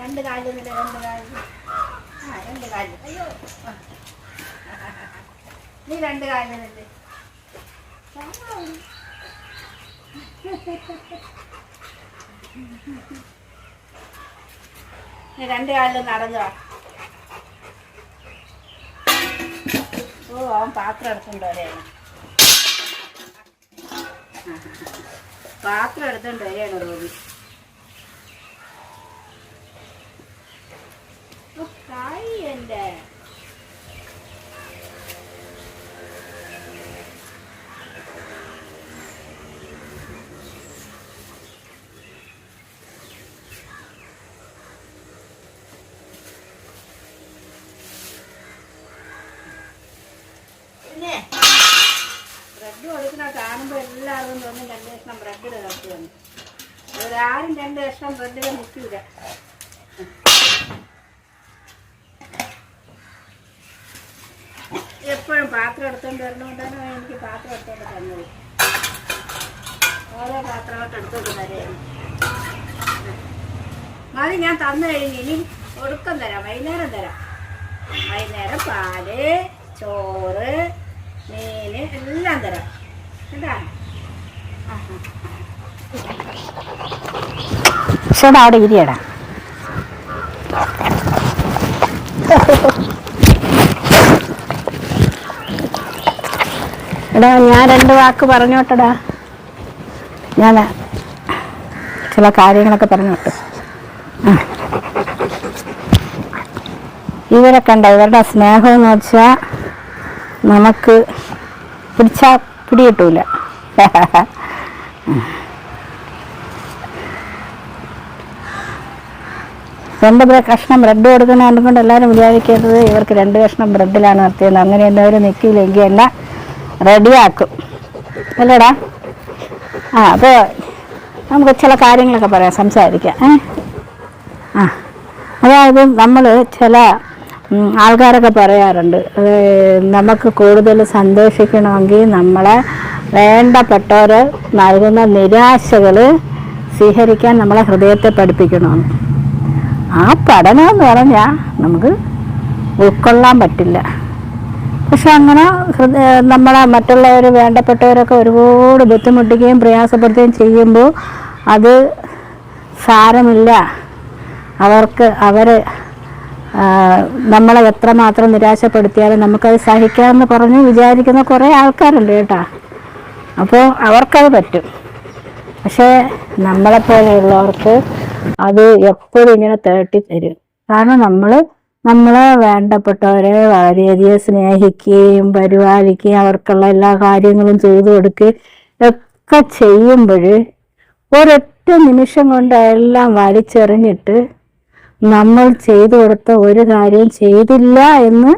രണ്ട് കാലിൽ രണ്ട് കാലിൽ രണ്ട് കാലിൽ അയ്യോ നീ രണ്ട് കാലിലുണ്ട് നീ രണ്ട് കാലിൽ നടന്നു. ഓ അവൻ പാത്രം എടുത്തുകൊണ്ട് വരെയാണ്, പാത്രം എടുത്തുകൊണ്ട് വരെയാണ് റോബി. കായ് എൻ്റെ പിന്നെ ബ്രെഡ് കൊടുക്കുന്ന കാണുമ്പോൾ എല്ലാവരും തോന്നും 2 കഷ്ണം ബ്രെഡ് കിടക്കുകയാണ്. ഒരാരും 2 കഷ്ണം ബ്രെഡിൽ നിൽക്കില്ല. എപ്പോഴും പാത്രം എടുത്തുകൊണ്ട് വരണോണ്ടാണ് എനിക്ക് പാത്രം എടുത്തോണ്ട് തന്നത്. ഓരോ പാത്രമായിട്ട് എടുത്തോണ്ട് തരുകയാണ്. മതി, ഞാൻ തന്നു കഴിഞ്ഞ് ഇനി ഒടുക്കം തരാം, വൈകുന്നേരം തരാം. വൈകുന്നേരം പാല്, ചോറ്, മീന് എല്ലാം തരാം കേട്ടാ. അവിടെ ഇരിയടാ. എടാ ഞാൻ 2 വാക്ക് പറഞ്ഞോട്ടടാ. ഞാൻ ചില കാര്യങ്ങളൊക്കെ പറഞ്ഞോട്ട്. ഇവരെ കണ്ട ഇവരുടെ സ്നേഹം എന്ന് വെച്ചാൽ നമുക്ക് പിടിച്ചാൽ പിടികിട്ടൂല. കഷ്ണം ബ്രെഡ് കൊടുക്കുന്ന കൊണ്ട് എല്ലാവരും വിചാരിക്കരുത് ഇവർക്ക് 2 കഷ്ണം ബ്രെഡിലാണ് നിർത്തിയത്. അങ്ങനെ എന്തെങ്കിലും നിൽക്കില്ലെങ്കിൽ എല്ലാം റെഡിയാക്കും അല്ലേടാ. അപ്പോൾ നമുക്ക് ചില കാര്യങ്ങളൊക്കെ പറയാം, സംസാരിക്കാം. അതായത് നമ്മൾ ചില ആൾക്കാരൊക്കെ പറയാറുണ്ട്, നമുക്ക് കൂടുതൽ സന്തോഷിക്കണമെങ്കിൽ നമ്മളെ വേണ്ടപ്പെട്ടവർ നൽകുന്ന നിരാശകൾ സ്വീകരിക്കാൻ നമ്മളെ ഹൃദയത്തെ പഠിപ്പിക്കണമെന്ന്. ആ പഠനമെന്ന് പറഞ്ഞാൽ നമുക്ക് ഉൾക്കൊള്ളാൻ പറ്റില്ല. പക്ഷെ അങ്ങനെ നമ്മളെ മറ്റുള്ളവർ വേണ്ടപ്പെട്ടവരൊക്കെ ഒരുപാട് ബുദ്ധിമുട്ടുകയും പ്രയാസപ്പെടുത്തുകയും ചെയ്യുമ്പോൾ അത് സാരമില്ല, അവർ നമ്മളെ എത്രമാത്രം നിരാശപ്പെടുത്തിയാലും നമുക്കത് സഹിക്കാമെന്ന് പറഞ്ഞ് വിചാരിക്കുന്ന കുറേ ആൾക്കാരുണ്ട് കേട്ടോ. അപ്പോൾ അവർക്കത് പറ്റും. പക്ഷേ നമ്മളെപ്പോലെയുള്ളവർക്ക് അത് എപ്പോഴും ഇങ്ങനെ തേട്ടി തരും. കാരണം നമ്മളെ വേണ്ടപ്പെട്ടവരെ വളരെയധികം സ്നേഹിക്കുകയും പരിപാലിക്കുകയും അവർക്കുള്ള എല്ലാ കാര്യങ്ങളും ചെയ്തു കൊടുക്കുകയും ഒക്കെ ചെയ്യുമ്പോൾ ഒരൊറ്റ നിമിഷം കൊണ്ട് എല്ലാം വലിച്ചെറിഞ്ഞിട്ട് നമ്മൾ ചെയ്തു കൊടുത്ത ഒരു കാര്യം ചെയ്തില്ല എന്ന്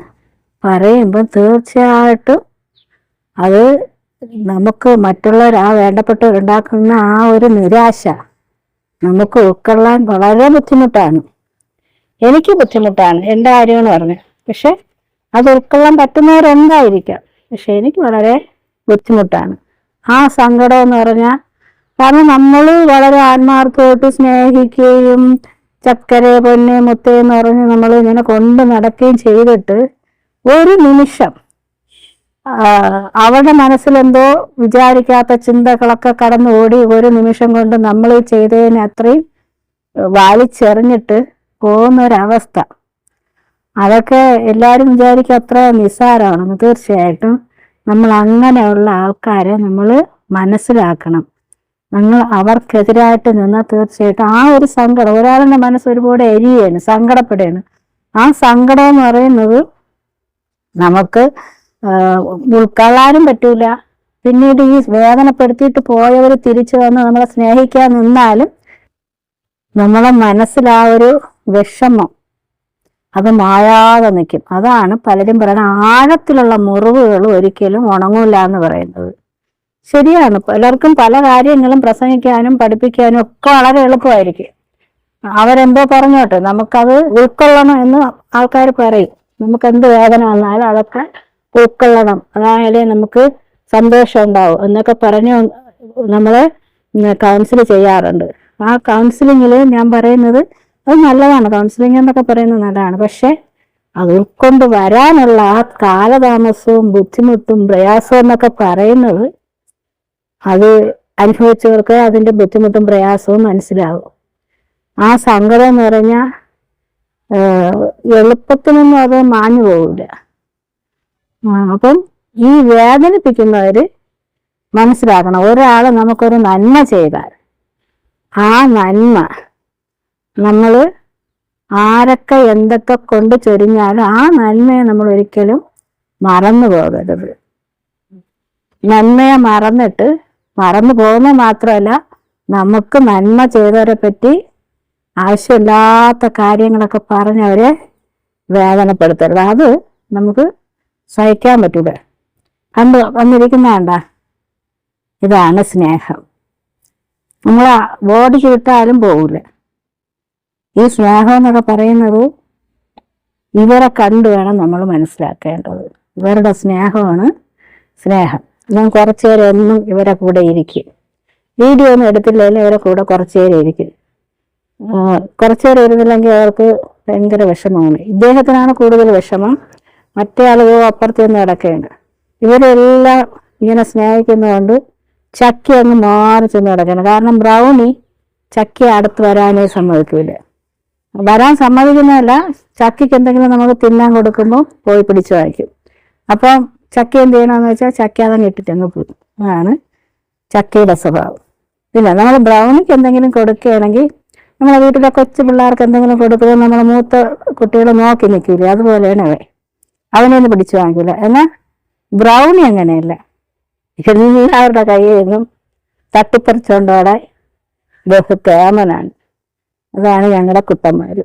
പറയുമ്പോൾ തീർച്ചയായിട്ടും അത് നമുക്ക് മറ്റുള്ളവർ ആ വേണ്ടപ്പെട്ടവരുണ്ടാക്കുന്ന ആ ഒരു നിരാശ നമുക്ക് ഉൾക്കൊള്ളാൻ വളരെ ബുദ്ധിമുട്ടാണ്. എനിക്ക് ബുദ്ധിമുട്ടാണ് എൻ്റെ കാര്യമെന്ന് പറഞ്ഞു. പക്ഷെ അത് ഉൾക്കൊള്ളാൻ പറ്റുന്നവരെന്തായിരിക്കാം, പക്ഷെ എനിക്ക് വളരെ ബുദ്ധിമുട്ടാണ്. ആ സങ്കടം എന്ന് പറഞ്ഞാൽ കാരണം നമ്മൾ വളരെ ആത്മാർത്ഥമായിട്ട് സ്നേഹിക്കുകയും ചക്കര പൊന്നെ മുത്തേ എന്ന് പറഞ്ഞ് നമ്മൾ ഇങ്ങനെ കൊണ്ട് നടക്കുകയും ചെയ്തിട്ട് ഒരു നിമിഷം അവരുടെ മനസ്സിലെന്തോ വിചാരിക്കാത്ത ചിന്തകളൊക്കെ കടന്നു ഓടി ഒരു നിമിഷം കൊണ്ട് നമ്മൾ ചെയ്തതിന് അത്രയും വാലിച്ചെറിഞ്ഞിട്ട് പോകുന്നൊരവസ്ഥ, അതൊക്കെ എല്ലാവരും വിചാരിക്കും അത്ര നിസ്സാരമാണെന്ന്. തീർച്ചയായിട്ടും നമ്മൾ അങ്ങനെയുള്ള ആൾക്കാരെ നമ്മൾ മനസ്സിലാക്കണം. നമ്മൾ അവർക്കെതിരായിട്ട് നിന്നാൽ തീർച്ചയായിട്ടും ആ ഒരു സങ്കടം, ഒരാളുടെ മനസ്സ് ഒരുപാട് എരിയാണ്, സങ്കടപ്പെടുകയാണ്. ആ സങ്കടം എന്ന് പറയുന്നത് നമുക്ക് ഉൾക്കൊള്ളാനും പറ്റൂല. പിന്നീട് ഈ വേദനപ്പെടുത്തിയിട്ട് പോയവർ തിരിച്ചു വന്ന് നമ്മളെ സ്നേഹിക്കാൻ നിന്നാലും നമ്മളെ മനസ്സിൽ ആ ഒരു വിഷമം അത് മായാതെ നിൽക്കും. അതാണ് പലരും പറയുന്നത് ആഴത്തിലുള്ള മുറിവുകൾ ഒരിക്കലും ഉണങ്ങൂല എന്ന് പറയുന്നത്. ശരിയാണ്. പലർക്കും പല കാര്യങ്ങളും പ്രസംഗിക്കാനും പഠിപ്പിക്കാനും ഒക്കെ വളരെ എളുപ്പമായിരിക്കും. അവരെന്തോ പറഞ്ഞോട്ടെ, നമുക്കത് ഉൾക്കൊള്ളണം എന്ന് ആൾക്കാർ പറയും. നമുക്ക് എന്ത് വേദന വന്നാലും അതൊക്കെ ഉൾക്കൊള്ളണം, അതായാലേ നമുക്ക് സന്തോഷം ഉണ്ടാവും എന്നൊക്കെ പറഞ്ഞ് നമ്മളെ കൗൺസിൽ ചെയ്യാറുണ്ട്. ആ കൗൺസിലിങ്ങിൽ ഞാൻ പറയുന്നത് അത് നല്ലതാണ്, കൗൺസിലിംഗ് എന്നൊക്കെ പറയുന്നത് നല്ലതാണ്. പക്ഷെ അത് ഉൾക്കൊണ്ട് വരാനുള്ള ആ കാലതാമസവും ബുദ്ധിമുട്ടും പ്രയാസവും എന്നൊക്കെ പറയുന്നത് അത് അനുഭവിച്ചവർക്ക് അതിൻ്റെ ബുദ്ധിമുട്ടും പ്രയാസവും മനസ്സിലാവും. ആ സങ്കടം എന്ന് പറഞ്ഞാൽ എളുപ്പത്തിനൊന്നും അത് മാഞ്ഞു പോകില്ല. അപ്പം ഈ വേദനിപ്പിക്കുന്നവര് മനസ്സിലാക്കണം, ഒരാൾ നമുക്കൊരു നന്മ ചെയ്താൽ ആ നന്മ നമ്മൾ ആരൊക്കെ എന്തൊക്കെ കൊണ്ട് ചൊരിഞ്ഞാലും ആ നന്മയെ നമ്മൾ ഒരിക്കലും മറന്നു പോകരുത്. നന്മയെ മറന്നു പോകുന്നത് മാത്രമല്ല, നമുക്ക് നന്മ ചെയ്തവരെ പറ്റി ആവശ്യമില്ലാത്ത കാര്യങ്ങളൊക്കെ പറഞ്ഞവരെ വേദനപ്പെടുത്തരുത്. അത് നമുക്ക് സഹിക്കാൻ പറ്റൂല. വന്നിരിക്കുന്ന ഇതാണ് സ്നേഹം. നമ്മൾ ബോഡിക്ക് വിട്ടാലും പോകില്ല. ഈ സ്നേഹം എന്നൊക്കെ പറയുന്നത് ഇവരെ കണ്ടു വേണം നമ്മൾ മനസ്സിലാക്കേണ്ടത്. ഇവരുടെ സ്നേഹമാണ് സ്നേഹം. ഞാൻ കുറച്ചു നേരം എന്നും ഇവരെ കൂടെ ഇരിക്കും. വീഡിയോ ഒന്നും എടുത്തില്ലെങ്കിൽ ഇവരെ കൂടെ കുറച്ചു നേരം ഇരിക്കും. കുറച്ചു നേരം ഇരുന്നില്ലെങ്കിൽ അവർക്ക് ഭയങ്കര വിഷമമാണ്. ഇദ്ദേഹത്തിനാണ് കൂടുതൽ വിഷമം, മറ്റേ ആളുകൾ അപ്പുറത്ത് നിന്ന് കിടക്കുകയാണ്. ഇവരെല്ലാം ഇങ്ങനെ സ്നേഹിക്കുന്നതുകൊണ്ട് ചക്കി അങ്ങ് മാറി ചെന്ന് കിടക്കണം. കാരണം ബ്രൗണി ചക്കി അടുത്ത് വരാനേ സമ്മതിക്കില്ല. വരാൻ സമ്മതിക്കുന്നതല്ല, ചക്കിക്ക് എന്തെങ്കിലും നമുക്ക് തിന്നാൻ കൊടുക്കുമ്പോൾ പോയി പിടിച്ചു വായിക്കും. അപ്പം ചക്ക എന്ത് ചെയ്യണമെന്ന് വെച്ചാൽ ചക്ക അതങ്ങ് ഇട്ടിട്ടങ്ങ് പോകും. അതാണ് ചക്കയുടെ സ്വഭാവം. ഇല്ല, നമ്മൾ ബ്രൗണിക്ക് എന്തെങ്കിലും കൊടുക്കുകയാണെങ്കിൽ നമ്മളെ വീട്ടിലെ കൊച്ചു പിള്ളേർക്ക് എന്തെങ്കിലും കൊടുക്കുമ്പോൾ നമ്മളെ മൂത്ത കുട്ടികൾ നോക്കി നിൽക്കില്ലേ, അതുപോലെയാണ് അവനൊന്നും പിടിച്ചു വാങ്ങിക്കില്ല. എന്നാൽ ബ്രൗണി അങ്ങനെയല്ല, എല്ലാവരുടെ കയ്യിൽ നിന്നും തട്ടിപ്പറിച്ചുകൊണ്ടോടെ ബഹുക്കേമനാണ്. അതാണ് ഞങ്ങളുടെ കുട്ടന്മാർ.